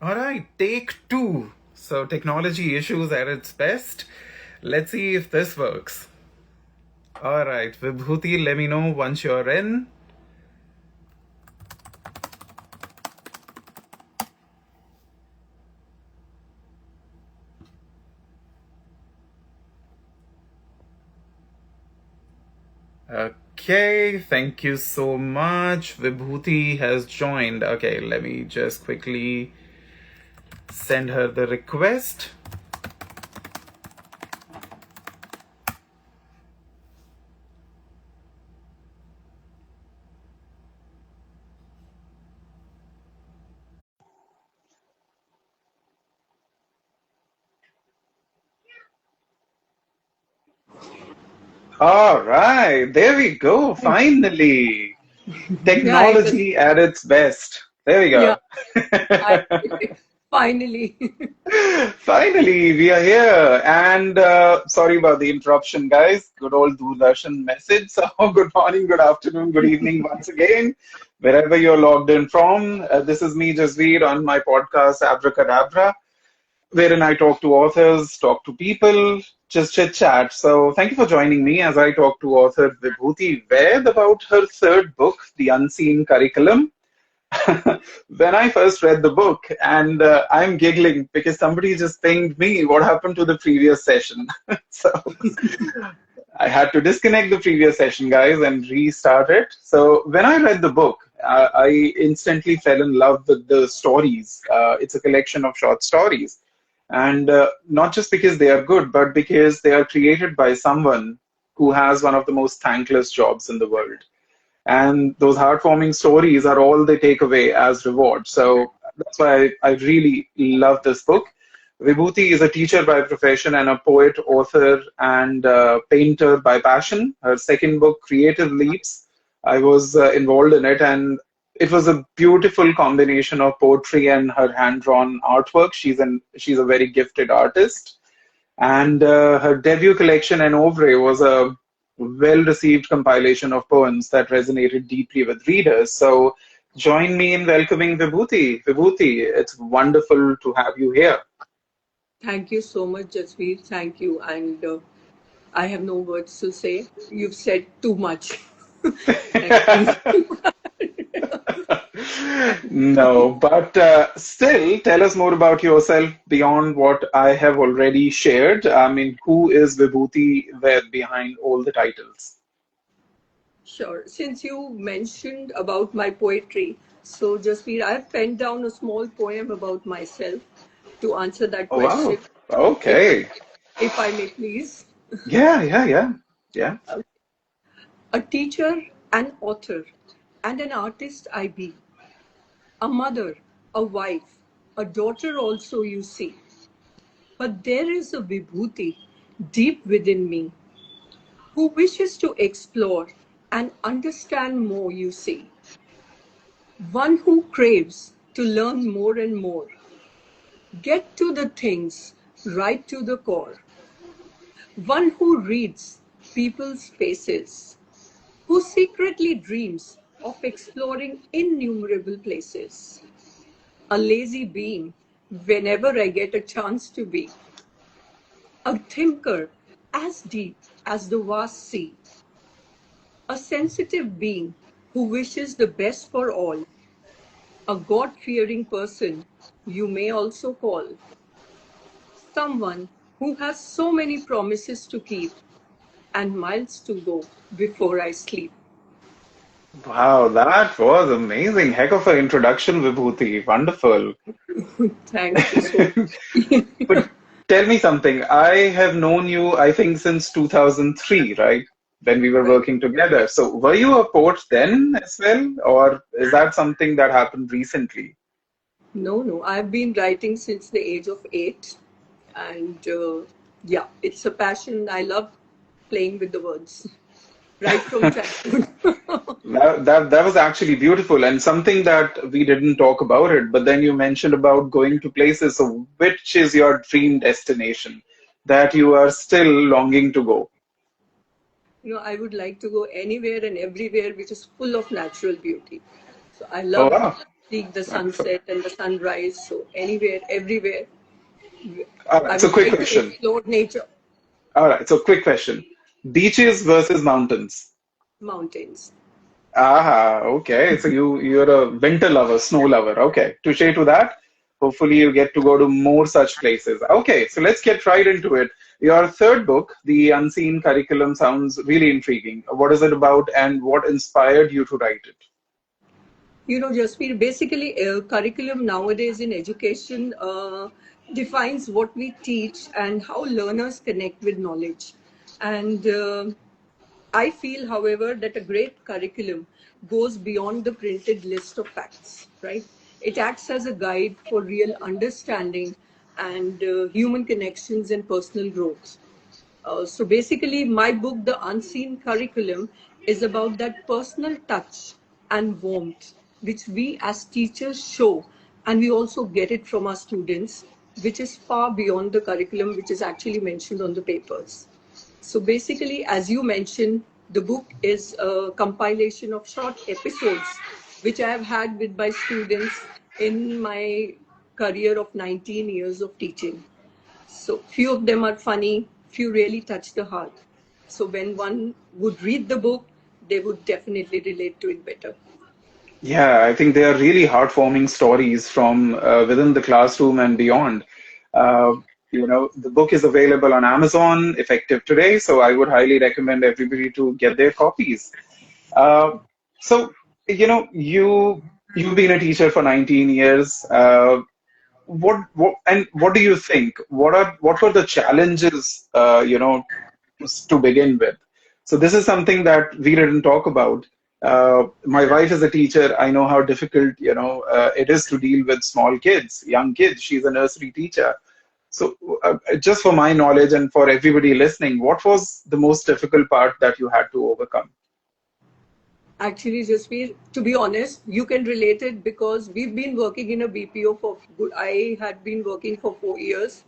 All right, take two. So, technology issues at its best. Let's see if this works. All right, Vibhuti, let me know once you're in. Okay, thank you so much. Vibhuti has joined. Okay, let me just quickly send her the request. All right, there we go. Finally, Yeah, it was. technology at its best. There we Yeah, go. I finally. Finally, we are here. And sorry about the interruption, guys. Good old Doordarshan message. So, good morning, good afternoon, good evening once again, wherever you're logged in from. This is me, Jasveer, on my podcast, Abracadabra, wherein I talk to authors, talk to people, just chit chat. So, thank you for joining me as I talk to author Vibhuti Vaid about her third book, The Unseen Curriculum. When I first read the book, and I'm giggling because somebody just pinged me, what happened to the previous session? So I had to disconnect the previous session, guys, and restart it. So when I read the book, I instantly fell in love with the stories. It's a collection of short stories. And not just because they are good, but because they are created by someone who has one of the most thankless jobs in the world, and those heartwarming stories are all they take away as reward. So that's why I really love this book. Vibhuti is a teacher by profession and a poet, author, and painter by passion. Her second book, Creative Leaps, I was involved in it, and it was a beautiful combination of poetry and her hand-drawn artwork. She's a very gifted artist, and her debut collection, An Oeuvre, was a well received compilation of poems that resonated deeply with readers. So join me in welcoming Vibhuti. Vibhuti, it's wonderful to have you here. Thank you so much, Jasveer. Thank you. And I have no words to say. You've said too much. Thank you. No, but still, tell us more about yourself beyond what I have already shared. I mean, who is Vibhuti Vaid behind all the titles? Sure. Since you mentioned about my poetry, so Jasveer, I've penned down a small poem about myself to answer that Oh, wow. question, if Okay. if I may please. Yeah, yeah, yeah. Yeah. A teacher, an author, and an artist I be. A mother, a wife, a daughter also you see. But there is a Vibhuti deep within me who wishes to explore and understand more, you see. One who craves to learn more and more. Get to the things, right to the core. One who reads people's faces, who secretly dreams of exploring innumerable places. A lazy being whenever I get a chance to be. A thinker as deep as the vast sea. A sensitive being who wishes the best for all. A God fearing person you may also call. Someone who has so many promises to keep and miles to go before I sleep. Wow, that was amazing. Heck of an introduction, Vibhuti. Wonderful. Thank you so But tell me something. I have known you, I think, since 2003, right? When we were much. working together. So were you a poet then as well? Or is that something that happened recently? No, no. I've been writing since the age of 8. And yeah, it's a passion. I love playing with the words right from childhood. That was actually beautiful and something that we didn't talk about it, but then you mentioned about going to places. So which is your dream destination that you are still longing to go? I would like to go anywhere and everywhere which is full of natural beauty. So I Oh, love wow. seeing the Wonderful. sunset and the sunrise. So anywhere, everywhere, All I right. So would quick like to question. explore nature, All right. So quick question. Beaches versus mountains. mountains. Ah, okay. So you're a winter lover, snow lover. Okay. Touche to that. Hopefully you get to go to more such places. Okay, so let's get right into it. Your third book, The Unseen Curriculum, sounds really intriguing. What is it about and what inspired you to write it? Jasveer, basically, curriculum nowadays in education defines what we teach and how learners connect with knowledge. And I feel, however, that a great curriculum goes beyond the printed list of facts, right? It acts as a guide for real understanding and human connections and personal growth. So basically, my book, The Unseen Curriculum, is about that personal touch and warmth which we as teachers show, and we also get it from our students, which is far beyond the curriculum which is actually mentioned on the papers. So basically, as you mentioned, the book is a compilation of short episodes which I have had with my students in my career of 19 years of teaching. So few of them are funny, few really touch the heart. So when one would read the book, they would definitely relate to it better. Yeah, I think they are really heartwarming stories from within the classroom and beyond. Uh, the book is available on Amazon effective today, so I would highly recommend everybody to get their copies. Uh, so, you've been a teacher for 19 years. What do you think? What were the challenges, to begin with? So this is something that we didn't talk about. My wife is a teacher. I know how difficult, it is to deal with small kids, young kids. She's a nursery teacher. So, just for my knowledge and for everybody listening, what was the most difficult part that you had to overcome? Actually, Jasveer, to be honest, you can relate it because we've been working in a BPO for good. I had been working for 4 years.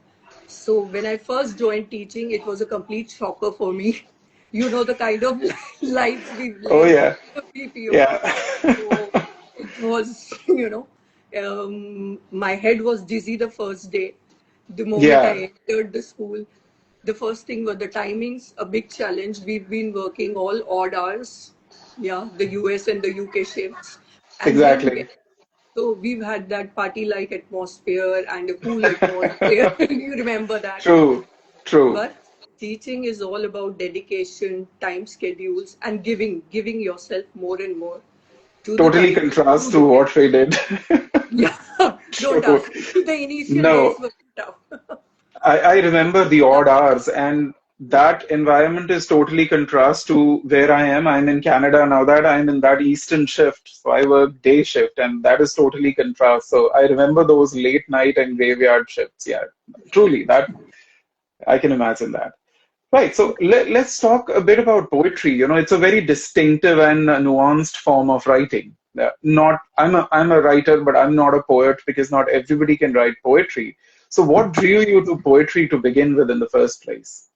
So when I first joined teaching, it was a complete shocker for me. You know the kind of lives we've Oh led yeah, in the BPO. yeah, So it was, my head was dizzy the first day. The moment yeah, I entered the school, the first thing were the timings, a big challenge. We've been working all odd hours, yeah, the US and the UK shifts, and then exactly. so we've had that party-like atmosphere and a cool atmosphere. You remember that? True, true. But teaching is all about dedication, time schedules, and giving yourself more and more to the Totally kind of contrast to student. what we did. Yeah, don't True. ask me. The initial days No, were tough. I remember the Yeah. odd hours, and that environment is totally contrast to where I am. I'm in Canada now that I'm in that Eastern shift, so I work day shift, and that is totally contrast. So I remember those late night and graveyard shifts. Yeah, truly, that I can imagine that. Right. So let's talk a bit about poetry. It's a very distinctive and nuanced form of writing. Not I'm a writer, but I'm not a poet because not everybody can write poetry. So what drew you to poetry to begin with in the first place?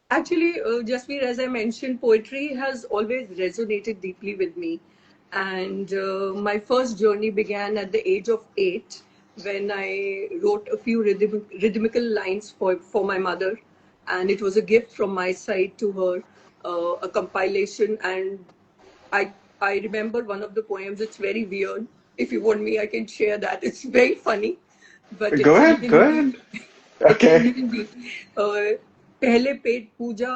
Actually, Jasveer, as I mentioned, poetry has always resonated deeply with me. And my first journey began at the age of 8 when I wrote a few rhythmical lines for my mother. And it was a gift from my side to her, a compilation. And I, I remember one of the poems, it's very weird. If you want me, I can share that. It's very funny, but Go it's in ahead, go Hindi. ahead. It's in Okay. Hindi पहले पेट पूजा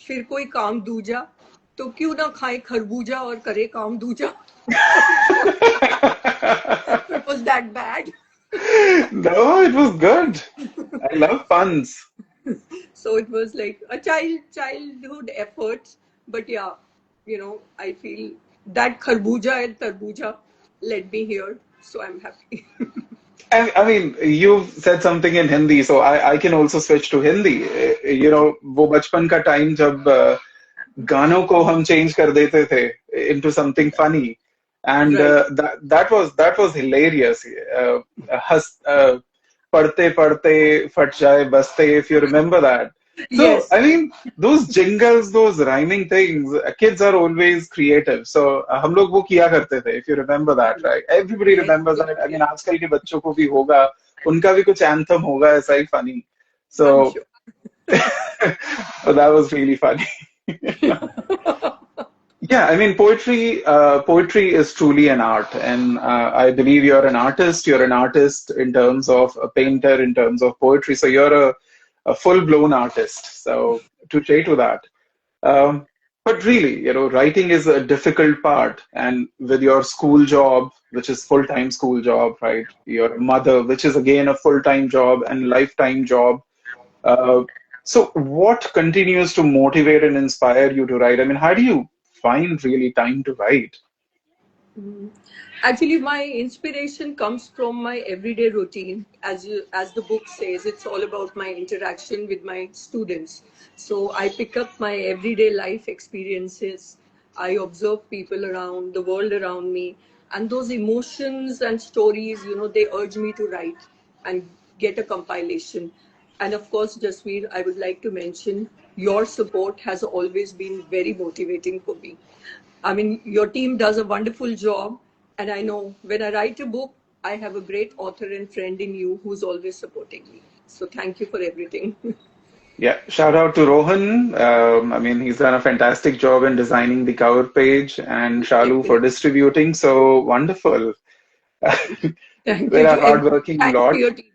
फिर कोई काम दूजा तो क्यों ना खाए खरबूजा और करे काम दूजा it was that bad. No, it was good. I love puns. So it was like a childhood effort, but yeah, I feel that kharbuja and tarbuja led me here, so I'm happy. I mean, you said something in Hindi, so I can also switch to Hindi. वो बचपन का time जब गानों को हम change कर देते थे into something funny, and Right. that was hilarious. हंस पढ़ते पढ़ते फट जाए बसते, if you remember that. So, Yes, I mean, those jingles, those rhyming things, kids are always creative. So, हम लोग वो किया करते थे, if you remember that, right? Everybody yes, remembers yes, that. I yes. mean, आजकल के बच्चों को भी होगा, उनका भी कुछ anthem होगा, ऐसा ही funny. I'm So, sure. so that was really funny. Yeah, I mean, poetry is truly an art, and I believe you're an artist. You're an artist in terms of a painter, in terms of poetry. So you're a full-blown artist. So to say to that. Um, but really, writing is a difficult part, and with your school job, which is full-time school job, right? Your mother, which is again a full-time job and lifetime job. Uh, so, what continues to motivate and inspire you to write? I mean, how do you find really time to write? Mm. Actually, my inspiration comes from my everyday routine. As the book says, it's all about my interaction with my students. So I pick up my everyday life experiences. I observe people around, the world around me, and those emotions and stories, they urge me to write and get a compilation. And of course, Jasveer, I would like to mention your support has always been very motivating for me. I mean, your team does a wonderful job. And I know when I write a book, I have a great author and friend in you who's always supporting me. So thank you for everything. Yeah, shout out to Rohan. I mean, he's done a fantastic job in designing the cover page, and Shalu for Definitely. distributing. So wonderful. Thank you We're a to everyone. hardworking Thanks to lot. your team.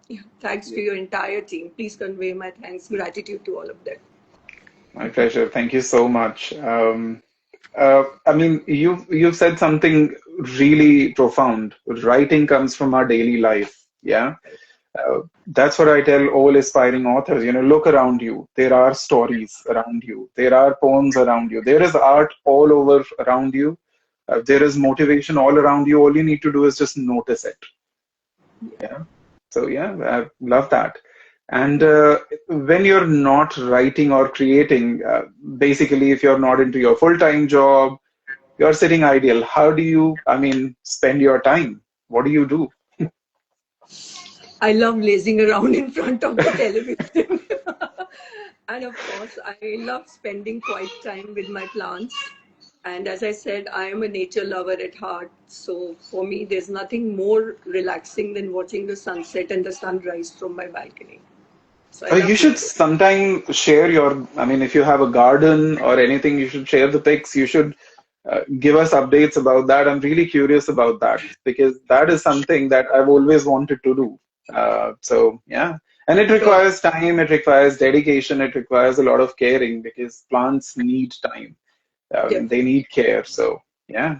Yeah, thanks to your entire team. Please convey my thanks, gratitude to all of them. My pleasure. Thank you so much. I mean, you've said something really profound. Writing comes from our daily life. Yeah. That's what I tell all aspiring authors. Look around you. There are stories around you. There are poems around you. There is art all over around you. There is motivation all around you. All you need to do is just notice it. Yeah. So yeah, I love that. And when you're not writing or creating, basically, if you're not into your full-time job, you're sitting idle. How do you, I mean, spend your time? What do you do? I love lazing around in front of the television. And of course, I love spending quiet time with my plants. And as I said, I am a nature lover at heart. So for me, there's nothing more relaxing than watching the sunset and the sunrise from my balcony. So I You love should nature. sometime share your, I mean, if you have a garden or anything, you should share the pics. You should give us updates about that. I'm really curious about that because that is something that I've always wanted to do. So, yeah. And it Sure. requires time, it requires dedication, it requires a lot of caring because plants need time. They Definitely. need care. So, yeah.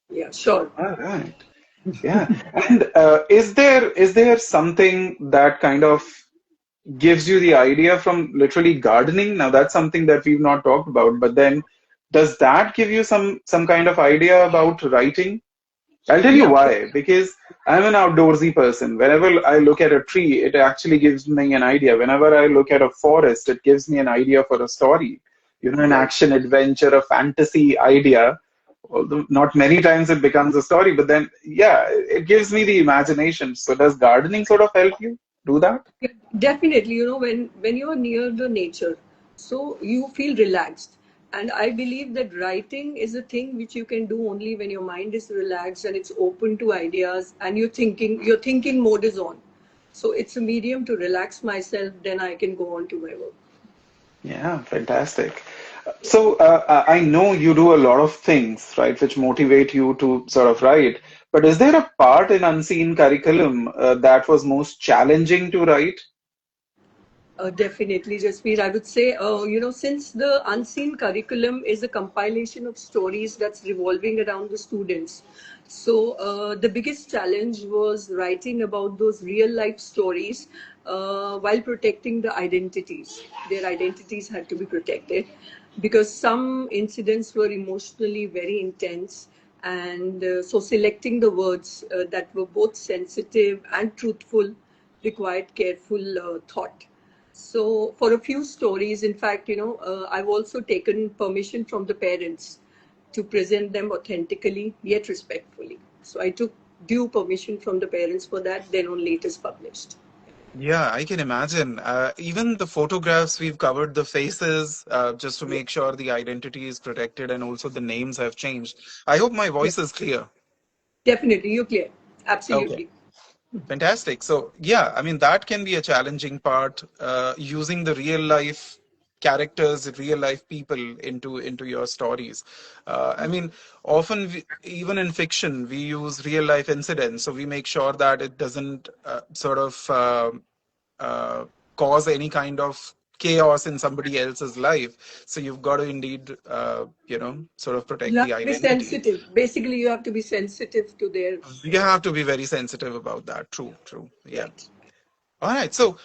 Yeah, sure. All right. Yeah. And is there something that kind of gives you the idea from literally gardening? Now that's something that we've not talked about, but then does that give you some kind of idea about writing? I'll tell you Yeah, why. Because I'm an outdoorsy person. Whenever I look at a tree, it actually gives me an idea. Whenever I look at a forest, it gives me an idea for a story. An right. action adventure, a fantasy idea. Although not many times it becomes a story, but then yeah, it gives me the imagination. So does gardening sort of help you do that? Yeah, definitely, when you're near the nature, so you feel relaxed. And I believe that writing is a thing which you can do only when your mind is relaxed and it's open to ideas and your thinking mode is on. So it's a medium to relax myself, then I can go on to my work. Yeah, fantastic. So I know you do a lot of things, right, which motivate you to sort of write. But is there a part in Unseen Curriculum that was most challenging to write? Definitely, Jasveer. I would say, since the unseen curriculum is a compilation of stories that's revolving around the students. So, the biggest challenge was writing about those real life stories while protecting the identities. Their identities had to be protected because some incidents were emotionally very intense. And so, selecting the words that were both sensitive and truthful required careful thought. So, for a few stories, in fact, I've also taken permission from the parents to present them authentically yet respectfully. So, I took due permission from the parents for that, then only it is published. Yeah, I can imagine. Even the photographs, we've covered the faces just to Yeah, make sure the identity is protected and also the names have changed. I hope my yeah. voice is clear. Definitely, you're clear. Okay. Absolutely. Fantastic. So, yeah, I mean, that can be a challenging part, using the real life characters, real life people into your stories. I mean, often even in fiction, we use real life incidents, so we make sure that it doesn't uh, cause any kind of chaos in somebody else's life. So you've got to indeed, sort of You protect have the to be identity. sensitive. Basically, you have to be sensitive to their You have to be very sensitive about that. True, true. Yeah. right. All right, so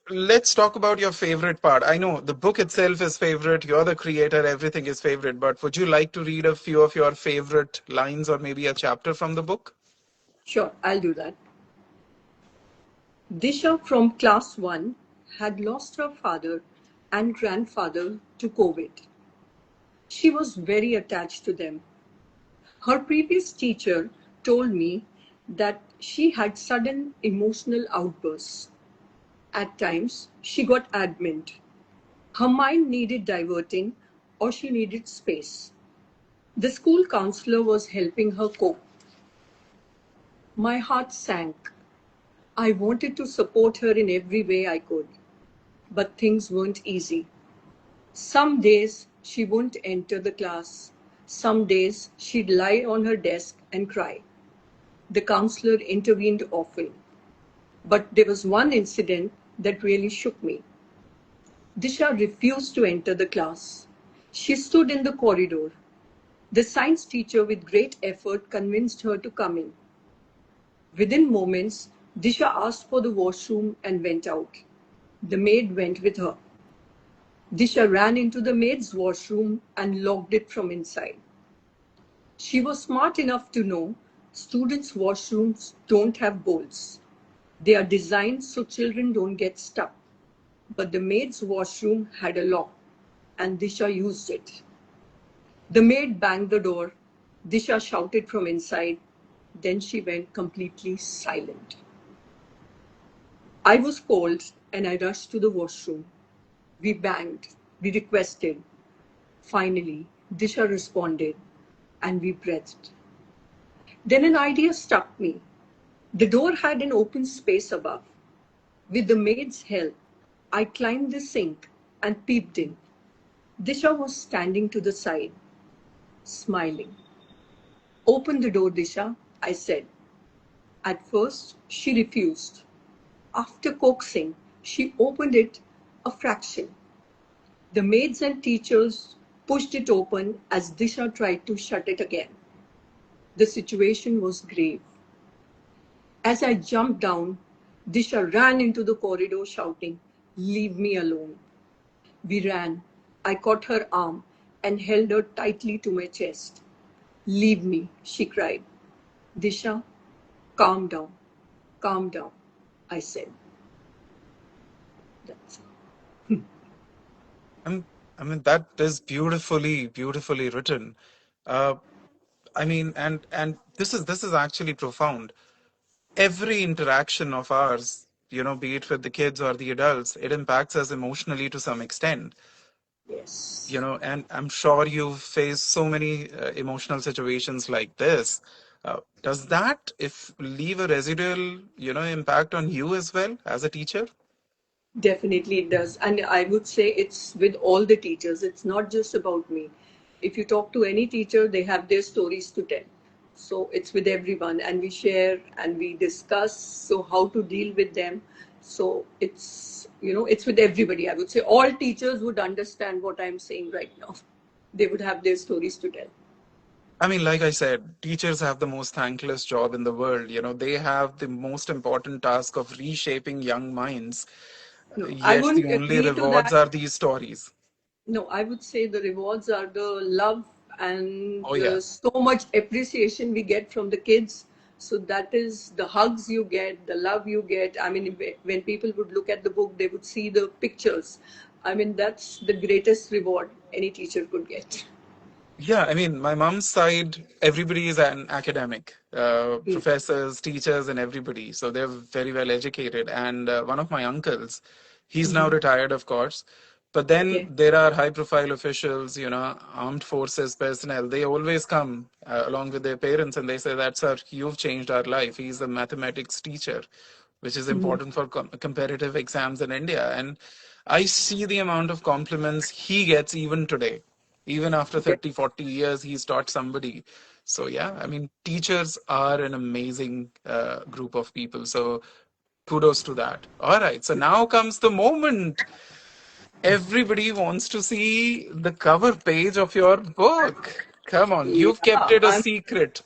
let's talk about your favorite part. I know the book itself is favorite, you're the creator, everything is favorite, but would you like to read a few of your favorite lines or maybe a chapter from the book? Sure, I'll do that. Disha from class 1 had lost her father and grandfather to COVID. She was very attached to them. Her previous teacher told me that she had sudden emotional outbursts. At times, she got adamant. Her mind needed diverting or she needed space. The school counselor was helping her cope. My heart sank. I wanted to support her in every way I could, but things weren't easy. Some days she wouldn't enter the class. Some days she'd lie on her desk and cry. The counselor intervened often. But there was one incident that really shook me. Disha refused to enter the class. She stood in the corridor. The science teacher, with great effort, convinced her to come in. Within moments, Disha asked for the washroom and went out. The maid went with her. Disha ran into the maid's washroom and locked it from inside. She was smart enough to know students' washrooms don't have bolts. They are designed so children don't get stuck. But the maid's washroom had a lock, and Disha used it. The maid banged the door. Disha shouted from inside. Then she went completely silent. I was cold and I rushed to the washroom. We banged. We requested. Finally, Disha responded and we breathed. Then an idea struck me. The door had an open space above. With the maid's help, I climbed the sink and peeped in. Disha was standing to the side, smiling. Open the door, Disha, I said. At first, she refused. After coaxing, she opened it a fraction. The maids and teachers pushed it open as Disha tried to shut it again. The situation was grave. As I jumped down, Disha ran into the corridor shouting, "Leave me alone." We ran. I caught her arm and held her tightly to my chest. "Leave me," she cried. "Disha, calm down, calm down," I said. That's I'm, I mean, that is beautifully, beautifully written. Uh, I mean, and this is actually profound. Every interaction of ours, be it with the kids or the adults, it impacts us emotionally to some extent. yes. And I'm sure you've faced so many emotional situations like this. Does that if leave a residual, impact on you as well as a teacher? Definitely it does. And I would say it's with all the teachers. It's not just about me. If you talk to any teacher, they have their stories to tell. So it's with everyone. And we share and we discuss so how to deal with them. So it's with everybody. I would say all teachers would understand what I'm saying right now. They would have their stories to tell. I mean, like I said, teachers have the most thankless job in the world. They have the most important task of reshaping young minds. No, I Yet the wouldn't only agree to rewards that. are these stories. No, I would say the rewards are the love Oh, and yeah. so much appreciation we get from the kids. So that is the hugs you get, the love you get. I mean, when people would look at the book, they would see the pictures. I mean, that's the greatest reward any teacher could get. Yeah, I mean, my mom's side, everybody is an academic, Mm. professors, teachers, and everybody. So they're very well educated. And one of my uncles, he's now Hmm. retired, of course. But then Okay. there are high profile officials, armed forces personnel. They always come along with their parents and they say, "That's our, you've changed our life." He's a mathematics teacher, which is Hmm. important for competitive exams in India. And I see the amount of compliments he gets even today. Even after Okay. 30, 40 years, he's taught somebody. So, yeah, I mean, teachers are an amazing group of people. So, kudos to that. All right. So, now comes the moment. Everybody wants to see the cover page of your book. Come on, Yeah, you've kept it a secret.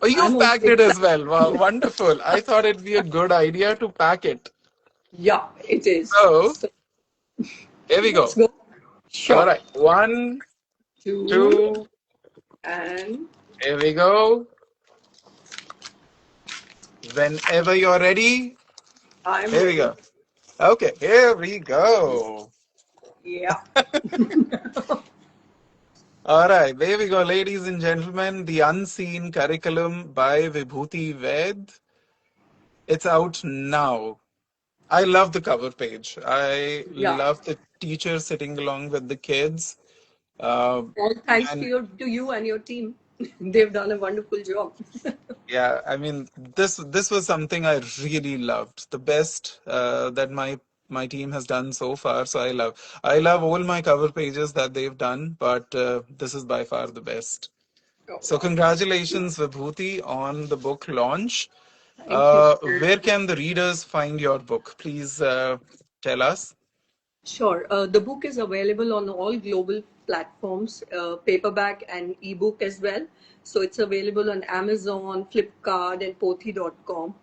Oh, I'm you've also packed it as excited. well. Wow, wonderful. I thought it'd be a good idea to pack it. Yeah, it is. So, So here we let's go. go. All Sure. right. One, Two two, and here we go. Whenever you're ready, I'm here we ready. go. Okay, here we go. Yeah. All right, there we go, ladies and gentlemen. The Unseen Curriculum by Vibhuti Vaid. It's out now. I love the cover page. I Yeah. love the teacher sitting along with the kids. Uh, All thanks to and you and your team. They've done a wonderful job. yeah, I mean, this was something I really loved. The best that my team has done so far. So I love all my cover pages that they've done, but this is by far the best. Oh, So wow. congratulations, Vibhuti, on the book launch. Thank you. Where can the readers find your book? Please tell us. Sure. The book is available on all global platforms, paperback and ebook as well. So it's available on Amazon, Flipkart, and Pothi.com.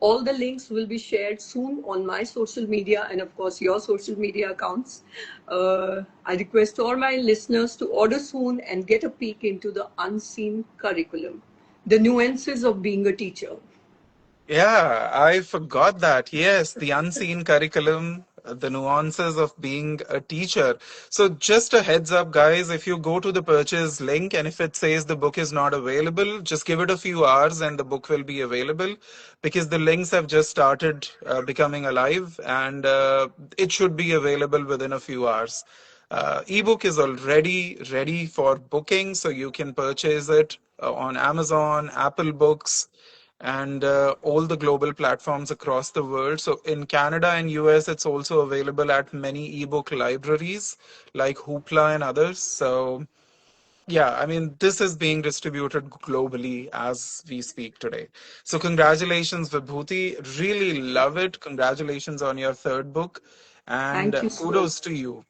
All the links will be shared soon on my social media and, of course, your social media accounts. I request all my listeners to order soon and get a peek into the unseen curriculum, the nuances of being a teacher. Yeah, I forgot that. Yes, the unseen curriculum, the nuances of being a teacher. So, just a heads up, guys, if you go to the purchase link and if it says the book is not available, just give it a few hours and the book will be available because the links have just started becoming alive and it should be available within a few hours. Ebook is already ready for booking, so you can purchase it on Amazon, Apple Books and all the global platforms across the world. So in Canada and US, it's also available at many ebook libraries like Hoopla and others. So yeah, I mean, this is being distributed globally as we speak today. So congratulations, Vibhuti. Really love it. Congratulations on your third book. And Thank you so much. kudos to you.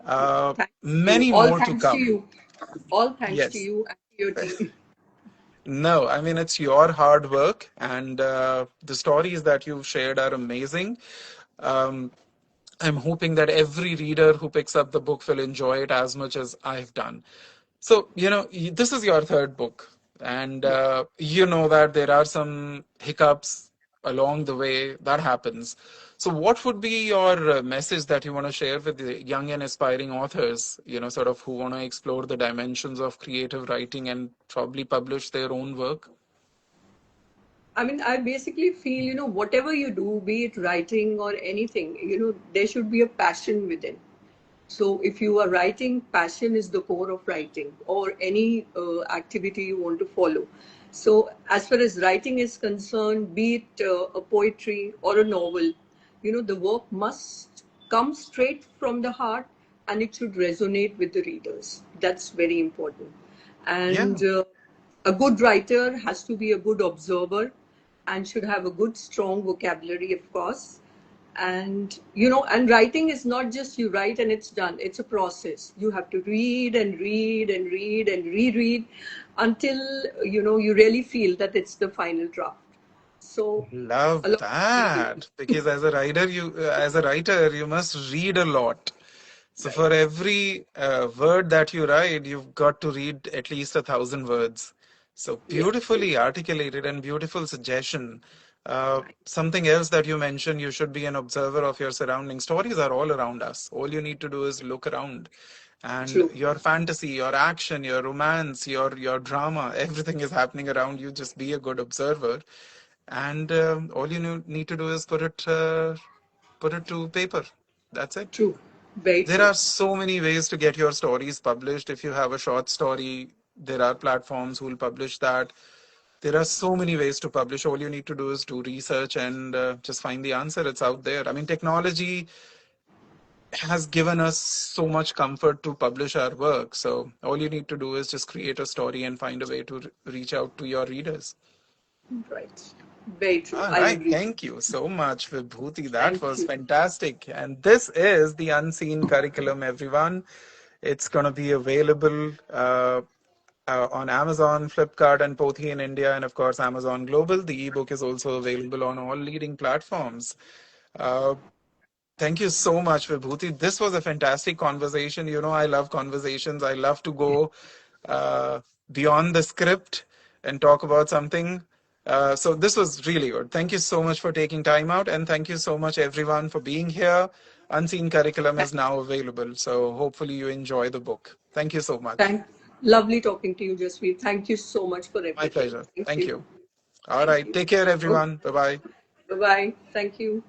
Uh, Thanks to you. many All more to thanks to come. you. All thanks to Yes. you and to your team. No, I mean, it's your hard work, and the stories that you've shared are amazing. Um, I'm hoping that every reader who picks up the book will enjoy it as much as I've done. So, this is your third book, and Yeah. you know that there are some hiccups along the way. That happens. So, what would be your message that you want to share with the young and aspiring authors, sort of who want to explore the dimensions of creative writing and probably publish their own work? I mean, I basically feel, whatever you do, be it writing or anything, there should be a passion within. So if you are writing, passion is the core of writing or any activity you want to follow. So as far as writing is concerned, be it a poetry or a novel, the work must come straight from the heart and it should resonate with the readers. That's very important. Yeah. And a good writer has to be a good observer and should have a good, strong vocabulary, of course. And and writing is not just you write and it's done. It's a process. You have to read and read and read and reread until you really feel that it's the final draft. So Love a lot of reading. that because as a writer you must read a lot. So Right. for every word that you write, you've got to read at least 1,000 words. So Yes. beautifully articulated and beautiful suggestion. Right. Something else that you mentioned, you should be an observer of your surroundings. Stories are all around us. All you need to do is look around and True. your fantasy, your action, your romance, your drama, everything is happening around you. Just be a good observer, and all you need to do is put it to paper. That's it. True. Very There true. are so many ways to get your stories published. If you have a short story, there are platforms who will publish that. There are so many ways to publish. All you need to do is do research and just find the answer. It's out there. I mean, technology has given us so much comfort to publish our work. So all you need to do is just create a story and find a way to reach out to your readers. Right. Very true. All I right. agree. Thank you so much, Vibhuti. That Thank was you. fantastic. And this is the Unseen Curriculum, everyone. It's going to be available on Amazon, Flipkart, and Pothi in India, and of course, Amazon Global. The ebook is also available on all leading platforms. Uh, Thank you so much, Vibhuti. This was a fantastic conversation. You know, I love conversations. I love to go uh, beyond the script and talk about something. So this was really good. Thank you so much for taking time out, and thank you so much, everyone, for being here. Unseen Curriculum is now available, so hopefully you enjoy the book. Thank you so much. Thank. Lovely talking to you, Jasveer. Thank you so much for My everything. pleasure. Thank Thank you. you. All Thank right. you. Take care, Okay. everyone. Bye bye. Bye bye. Thank you.